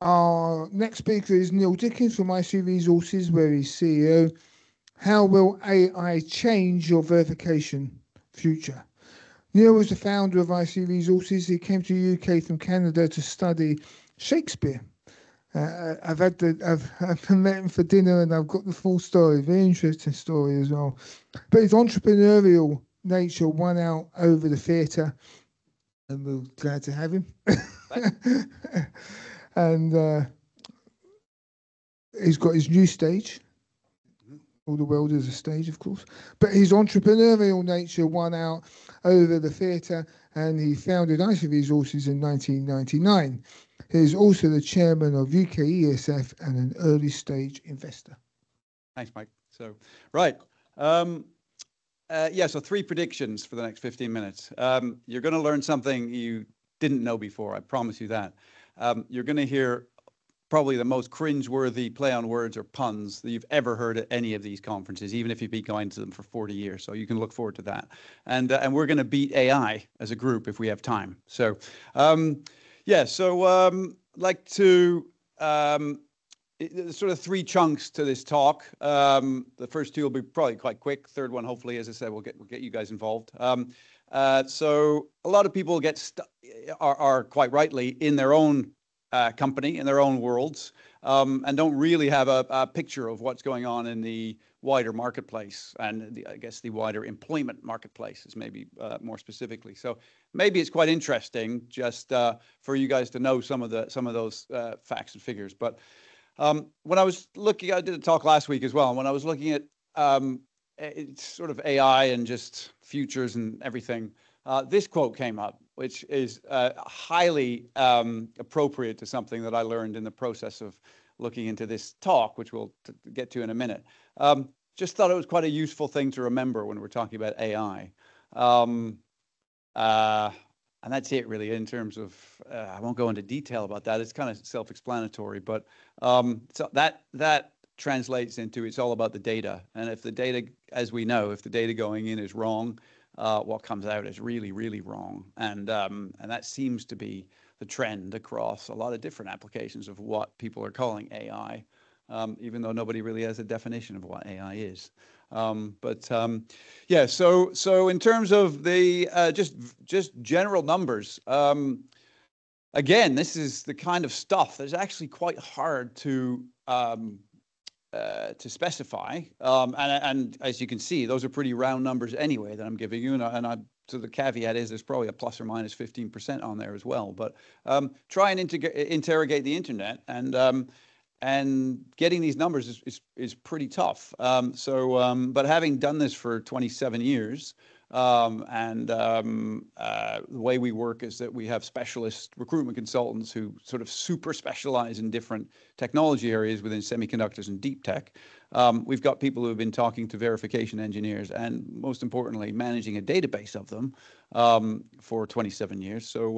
Our next speaker is Neil Dickens from IC Resources, where he's CEO. How will AI change your verification future? Neil was the founder of IC Resources. He came to the UK from Canada to study Shakespeare. I've met him for dinner and I've got the full story. Very interesting story as well. But his entrepreneurial nature won out over the theatre, and we're glad to have him. And he's got his new stage. All the world is a stage, of course. But his entrepreneurial nature won out over the theatre, and he founded IC Resources in 1999. He is also the chairman of UKESF and an early stage investor. Thanks, Mike. So, right. So 3 predictions for the next 15 minutes. You're going to learn something you didn't know before. I promise you that. You're going to hear probably the most cringe-worthy play on words or puns that you've ever heard at any of these conferences, even if you've been going to them for 40 years. So you can look forward to that. And we're going to beat AI as a group if we have time. So, like to sort of 3 chunks to this talk. The first 2 will be probably quite quick. Third one, hopefully, as I said, we'll get you guys involved. So a lot of people are quite rightly in their own company, in their own worlds, and don't really have a picture of what's going on in the wider marketplace, and I guess the wider employment marketplace is maybe more specifically. So maybe it's quite interesting just for you guys to know some of those facts and figures. But when I was looking, I did a talk last week as well, and when I was looking at it's sort of AI and just futures and everything, this quote came up, which is highly appropriate to something that I learned in the process of looking into this talk, which we'll get to in a minute. Just thought it was quite a useful thing to remember when we're talking about AI. And that's it really in terms of, I won't go into detail about that. It's kind of self-explanatory, but so that translates into it's all about the data. And if the data, as we know, if the data going in is wrong, what comes out is really, really wrong. And that seems to be the trend across a lot of different applications of what people are calling AI, even though nobody really has a definition of what AI is. Yeah, so in terms of the just general numbers, again, this is the kind of stuff that's actually quite hard to specify, and as you can see, those are pretty round numbers anyway that I'm giving you, so the caveat is there's probably a plus or minus 15% on there as well. But try and interrogate the internet, and getting these numbers is pretty tough. But having done this for 27 years, the way we work is that we have specialist recruitment consultants who sort of super specialize in different technology areas within semiconductors and deep tech. We've got people who have been talking to verification engineers and, most importantly, managing a database of them for 27 years. So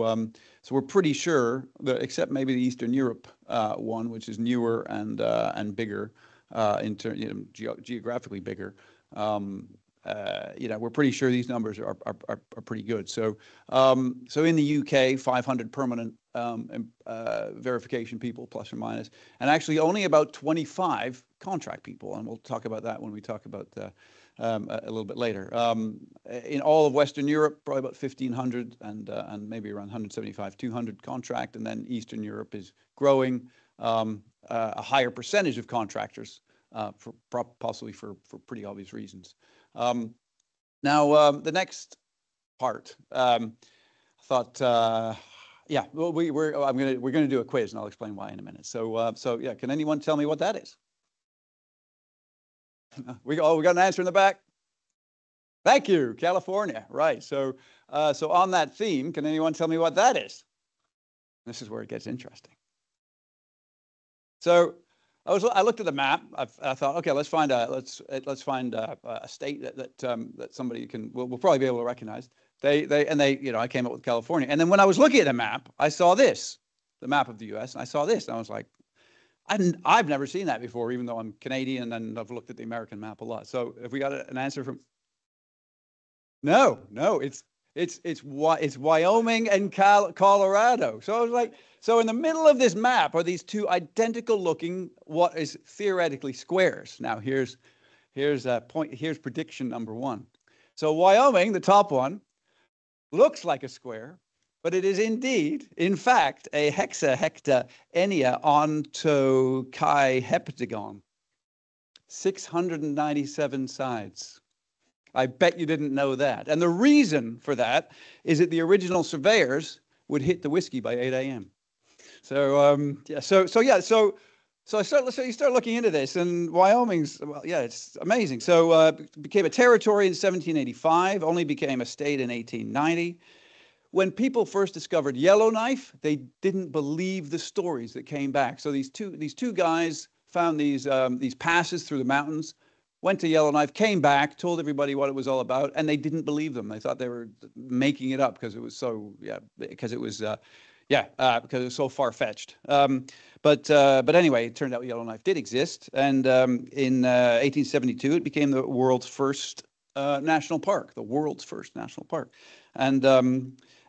we're pretty sure that, except maybe the Eastern Europe one, which is newer and bigger, geographically bigger. We're pretty sure these numbers are pretty good. So in the UK, 500 permanent verification people, plus or minus, and actually only about 25 contract people. And we'll talk about that when we talk about a little bit later. In all of Western Europe, probably about 1,500, and maybe around 175, 200 contract. And then Eastern Europe is growing, a higher percentage of contractors, possibly for pretty obvious reasons. Now, the next part, I thought, we're going to do a quiz, and I'll explain why in a minute. So yeah, can anyone tell me what that is? We got an answer in the back. Thank you, California. Right. So on that theme, can anyone tell me what that is? This is where it gets interesting. So I looked at the map. I thought, okay, let's find a state that somebody will probably be able to recognize. I came up with California. And then when I was looking at the map, I saw this, the map of the U.S. And I saw this, and I was like, I've never seen that before, even though I'm Canadian and I've looked at the American map a lot. So have we got an answer from? No, it's It's Wyoming and Colorado. So I was like, so in the middle of this map are these two identical looking, what is theoretically squares. Now here's prediction number one. So Wyoming, the top one, looks like a square, but it is indeed, in fact, a hexahecta enia onto chi heptagon. 697 sides. I bet you didn't know that. And the reason for that is that the original surveyors would hit the whiskey by 8 a.m. So you start looking into this, and Wyoming's, well, yeah, it's amazing. So it became a territory in 1785, only became a state in 1890. When people first discovered Yellowknife, they didn't believe the stories that came back. So these two guys found these passes through the mountains, went to Yellowknife, came back, told everybody what it was all about, and they didn't believe them. They thought they were making it up because it was so, because it was so far-fetched. But anyway, it turned out Yellowknife did exist, and in 1872 it became the world's first national park, the world's first national park, and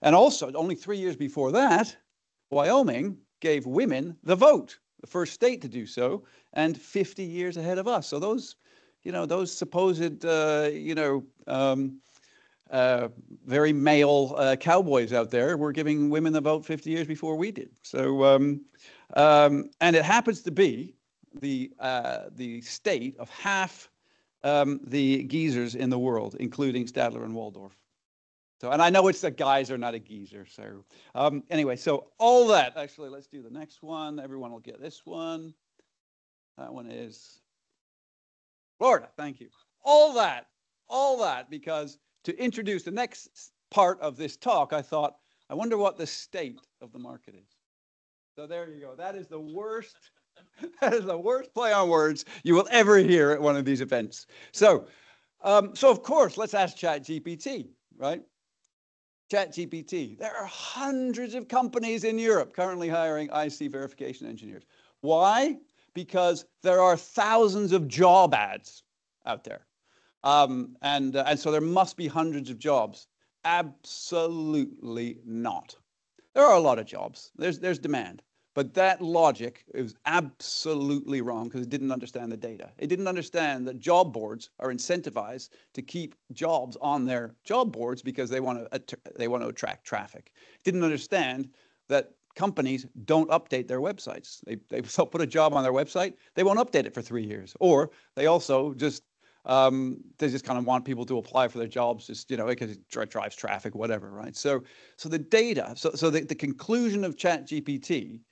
also only 3 years before that, Wyoming gave women the vote, the first state to do so, and 50 years ahead of us. So those supposed, very male cowboys out there were giving women the vote 50 years before we did. So, and it happens to be the state of half the geezers in the world, including Stadler and Waldorf. So, and I know it's a geyser, not a geezer. So, anyway, so all that. Actually, let's do the next one. Everyone will get this one. That one is Florida. Thank you. All that, because to introduce the next part of this talk, I thought, I wonder what the state of the market is. So there you go. That is the worst. That is the worst play on words you will ever hear at one of these events. So of course, let's ask ChatGPT, right? ChatGPT. There are hundreds of companies in Europe currently hiring IC verification engineers. Why? Because there are thousands of job ads out there. And so there must be hundreds of jobs. Absolutely not. There are a lot of jobs. There's demand. But that logic is absolutely wrong because it didn't understand the data. It didn't understand that job boards are incentivized to keep jobs on their job boards because they want to attract traffic. It didn't understand that companies don't update their websites. They'll put a job on their website, they won't update it for 3 years. Or they also just they just kind of want people to apply for their jobs, just because it drives traffic, whatever, right? So the data, so the conclusion of ChatGPT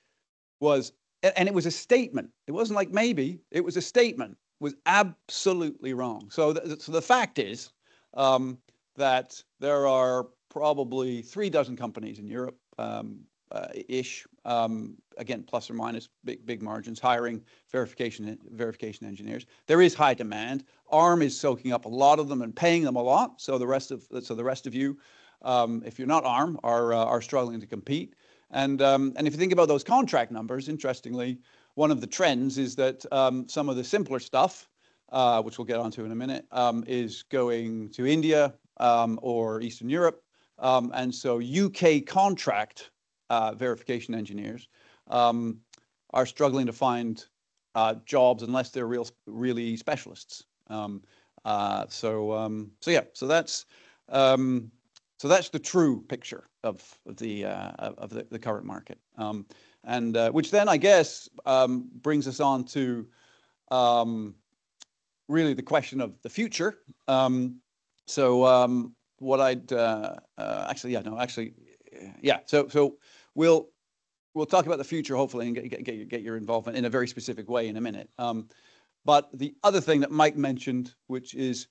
was, and it was a statement. It wasn't like maybe. It was a statement. Was absolutely wrong. So the fact is that there are probably 36 companies in Europe, ish, again, plus or minus, big margins, hiring verification engineers. There is high demand. ARM is soaking up a lot of them and paying them a lot. So the rest of you, if you're not ARM, are struggling to compete. And if you think about those contract numbers, interestingly, one of the trends is that some of the simpler stuff, which we'll get onto in a minute, is going to India or Eastern Europe. And so UK contract verification engineers are struggling to find jobs unless they're really specialists. So that's the true picture of the current market, and which then I guess brings us on to really the question of the future. What I'd So we'll talk about the future hopefully and get your involvement in a very specific way in a minute. But the other thing that Mike mentioned, which is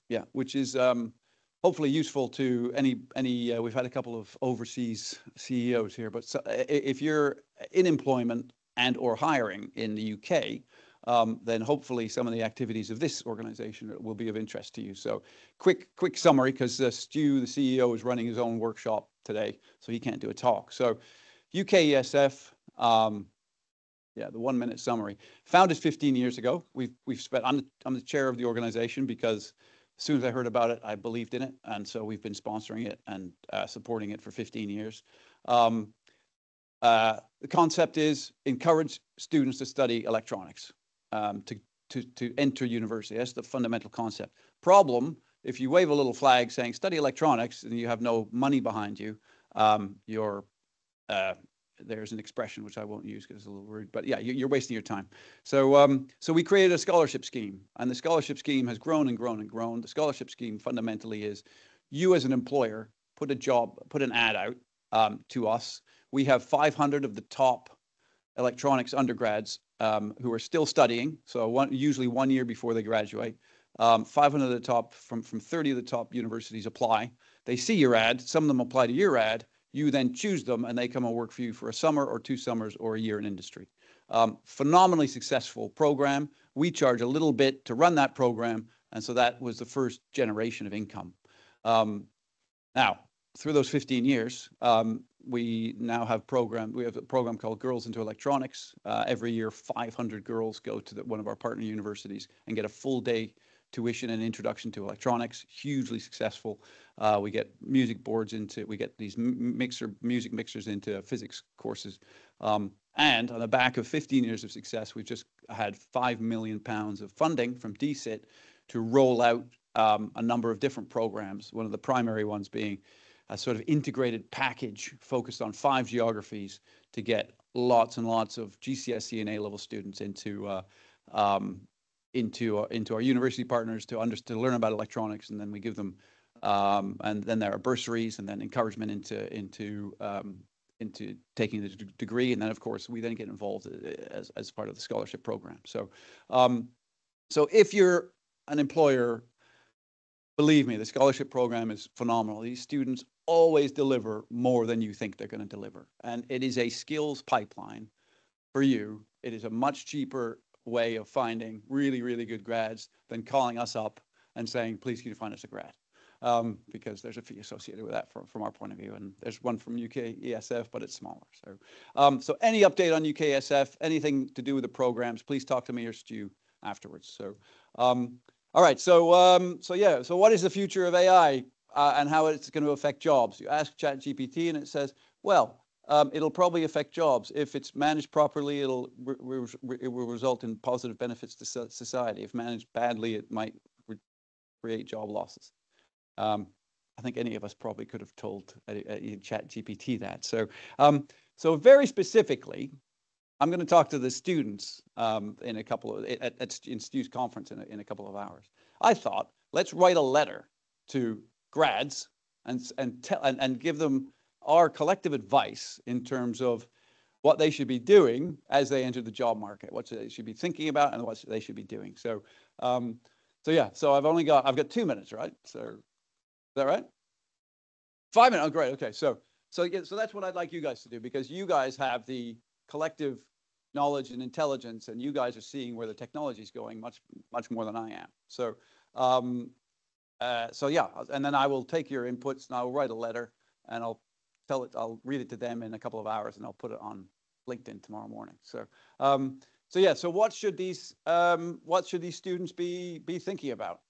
hopefully useful to any. We've had a couple of overseas CEOs here, but if you're in employment and or hiring in the UK, then hopefully some of the activities of this organization will be of interest to you. So quick summary, because Stu, the CEO, is running his own workshop today, so he can't do a talk. So UKESF, the 1-minute summary. Founded 15 years ago. We've spent. I'm the chair of the organization because As soon as I heard about it, I believed in it, and so we've been sponsoring it and supporting it for 15 years. The concept is encourage students to study electronics, to enter university. That's the fundamental concept. Problem, if you wave a little flag saying study electronics and you have no money behind you, there's an expression which I won't use because it's a little rude, but yeah, you're wasting your time. So, so we created a scholarship scheme, and the scholarship scheme has grown and grown and grown. The scholarship scheme fundamentally is you as an employer put an ad out to us. We have 500 of the top electronics undergrads who are still studying, so usually 1 year before they graduate. 500 of the top, from 30 of the top universities apply. They see your ad, some of them apply to your ad, you then choose them and they come and work for you for a summer or 2 summers or a year in industry. Phenomenally successful program. We charge a little bit to run that program, and so that was the first generation of income. Now, through those 15 years, we now have we have a program called Girls into Electronics. Every year, 500 girls go to one of our partner universities and get a full day tuition and introduction to electronics. Hugely successful. We get music boards we get these music mixers into physics courses. And on the back of 15 years of success, we've just had £5 million of funding from DCIT to roll out a number of different programs. One of the primary ones being a sort of integrated package focused on 5 geographies to get lots and lots of GCSE and A-level students into our university partners to learn about electronics, and then we give them, and then there are bursaries and then encouragement into taking the degree, and then of course we then get involved as part of the scholarship program. So, so if you're an employer, believe me, the scholarship program is phenomenal. These students always deliver more than you think they're going to deliver, and it is a skills pipeline for you. It is a much cheaper way of finding really, really good grads than calling us up and saying, please, can you find us a grad? Because there's a fee associated with that from our point of view. And there's one from UKESF, but it's smaller. So, so any update on UKESF, anything to do with the programs, please talk to me or Stu afterwards. So, all right. So, so what is the future of AI and how it's going to affect jobs? You ask ChatGPT and it says, well, it'll probably affect jobs. If it's managed properly, it will result in positive benefits to society. If managed badly, it might create job losses. I think any of us probably could have told ChatGPT that. So, so very specifically, I'm going to talk to the students in a couple of in Stu's conference in a couple of hours. I thought, let's write a letter to grads and give them our collective advice in terms of what they should be doing as they enter the job market, what they should be thinking about, and what they should be doing. So, so yeah. So I've got 2 minutes, right? So is that right? 5 minutes. Oh, great. Okay. So that's what I'd like you guys to do, because you guys have the collective knowledge and intelligence, and you guys are seeing where the technology is going much more than I am. So, so yeah, and then I will take your inputs and I will write a letter and I'll read it to them in a couple of hours and I'll put it on LinkedIn tomorrow morning. So, so yeah, so what should these students be thinking about?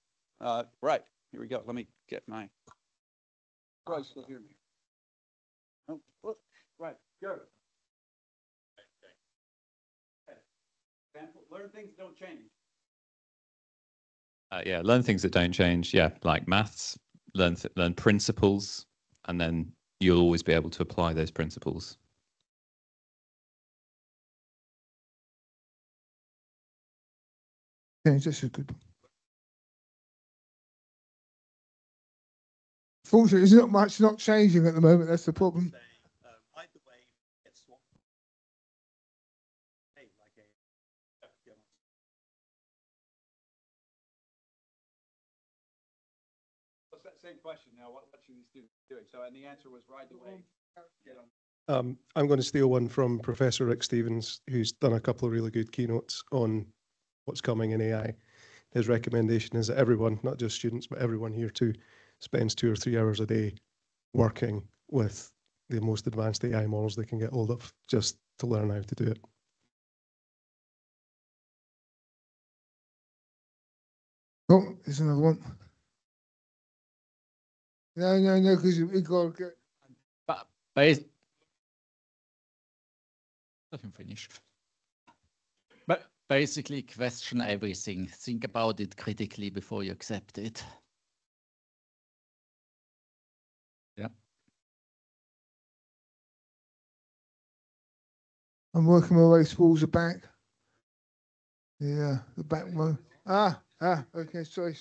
Right, here we go. Let me get my. Oh, you still hear me? Oh, right, go. Learn things that don't change. Yeah, learn things that don't change. Yeah, like maths, learn principles, and then you'll always be able to apply those principles. Yeah, this is good. Fortunately, there's not much not changing at the moment. That's the problem. Same question now. What should these students be doing? So, and the answer was ride the wave. I'm going to steal one from Professor Rick Stevens, who's done a couple of really good keynotes on what's coming in AI. His recommendation is that everyone, not just students, but everyone here too, spends 2 or 3 hours a day working with the most advanced AI models they can get hold of, just to learn how to do it. Oh, there's another one. No, because we got to get. But let him finish. But basically, question everything. Think about it critically before you accept it. Yeah. I'm working my way towards the back. Yeah, the back one. Okay, sorry.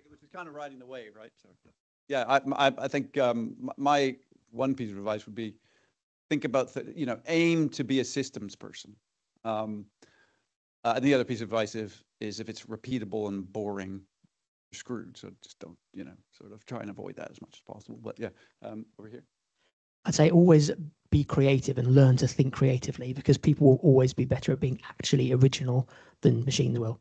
Which is kind of riding the wave, right? So, yeah, I think my one piece of advice would be think about, aim to be a systems person. And the other piece of advice is if it's repeatable and boring, you're screwed. So just don't, sort of try and avoid that as much as possible. But yeah, over here. I'd say always be creative and learn to think creatively, because people will always be better at being actually original than machines will.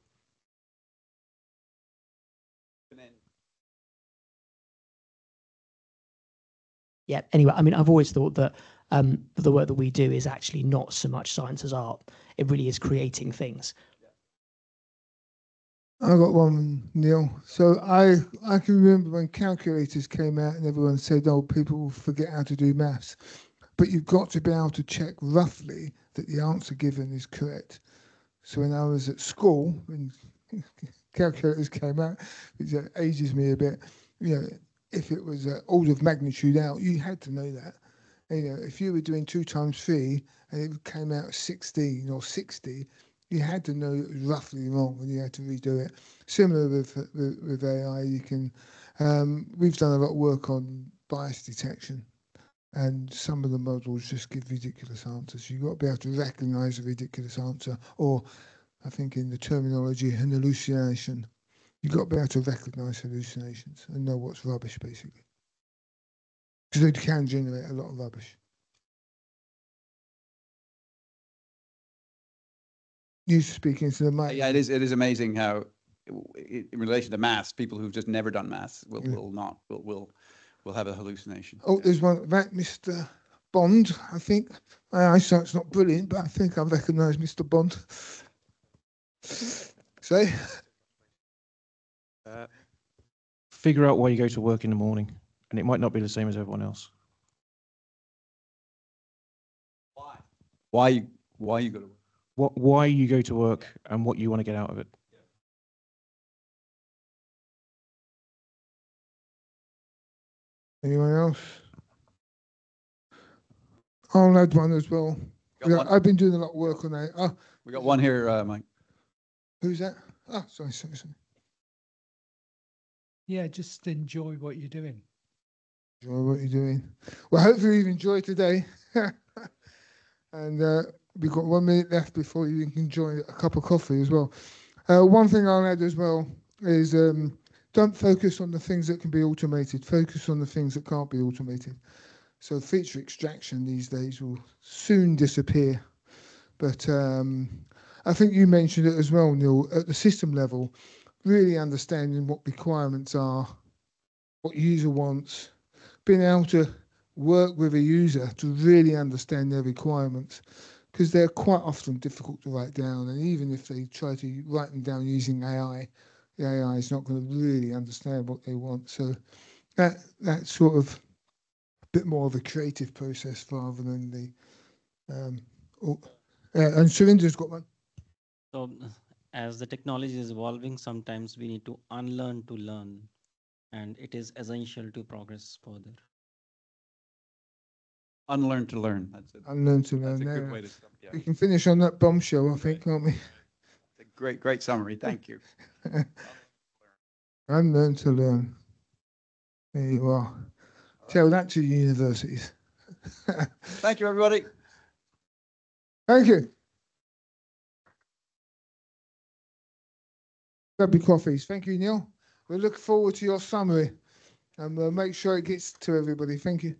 Yeah, anyway, I mean, I've always thought that the work that we do is actually not so much science as art. It really is creating things. I got one, Neil. So I can remember when calculators came out and everyone said, oh, people will forget how to do maths. But you've got to be able to check roughly that the answer given is correct. So when I was at school, when calculators came out, which ages me a bit, if it was an order of magnitude out, you had to know that. If you were doing 2 times 3 and it came out 16 or 60, you had to know it was roughly wrong and you had to redo it. Similar with AI, you can. We've done a lot of work on bias detection, and some of the models just give ridiculous answers. You've got to be able to recognise a ridiculous answer, or I think in the terminology, an hallucination. You've got to be able to recognise hallucinations and know what's rubbish, basically. Because they can generate a lot of rubbish. You speaking to the mic. Yeah, it is amazing how, in relation to maths, people who've just never done maths will have a hallucination. Oh, there's one, that Mr. Bond, I think. My eyesight's not brilliant, but I think I recognise Mr. Bond. Say? Figure out why you go to work in the morning, and it might not be the same as everyone else. Why you go to work? Why you go to work and what you want to get out of it. Anyone else? I'll add one as well. I've been doing a lot of work on that. We got one here, Mike. Who's that? Sorry. Yeah, just enjoy what you're doing. Enjoy what you're doing. Well, hopefully you've enjoyed today. And we've got 1 minute left before you can enjoy a cup of coffee as well. One thing I'll add as well is don't focus on the things that can be automated. Focus on the things that can't be automated. So feature extraction these days will soon disappear. But I think you mentioned it as well, Neil, at the system level, really understanding what requirements are, what user wants, being able to work with a user to really understand their requirements, because they're quite often difficult to write down. And even if they try to write them down using AI, the AI is not going to really understand what they want. So that's sort of a bit more of a creative process rather than the... and Surinder's got one. So as the technology is evolving, sometimes we need to unlearn to learn, and it is essential to progress further. Unlearn to learn. That's it. Unlearn to learn. That's a good way to stop. Yeah. We can finish on that bombshell, I think, can't we? It's a great summary. Thank you. Unlearn to learn. There you are. Tell that to universities. Thank you, everybody. Thank you. Grab your coffees. Thank you, Neil. We look forward to your summary, and we'll make sure it gets to everybody. Thank you.